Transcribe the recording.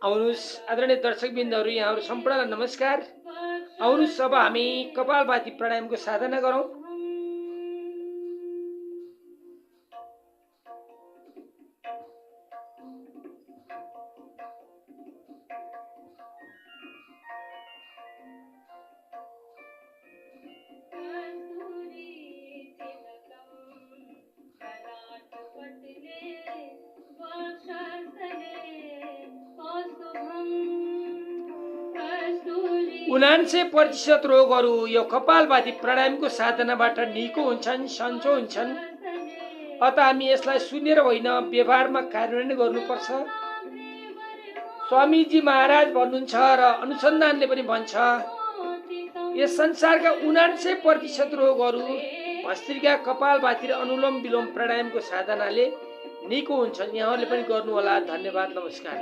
आउनुहोस् आदरणीय दर्शकबिन्दहरू, यहाँहरू सम्पूर्णलाई नमस्कार। आउनुहोस् अब हामी कपालभाती प्राणायामको साधना गरौँ। प्रतिशत रोगहरू यो कपालभाती प्राणायामको साधनाबाट निको हुन्छन्, सन्चो हुन्छन्। अत हामी यसलाई सुनेर होइन, व्यवहारमा कार्यान्वयन गर्नुपर्छ। स्वामीजी महाराज भन्नुहुन्छ र अनुसन्धानले पनि भन्छ, यस संसारका 99% रोगहरू भस्त्रिका, कपालभाती र अनुलोम विलोम प्राणायामको साधनाले निको हुन्छन्। यहाँहरूले पनि गर्नुहोला। धन्यवाद, नमस्कार।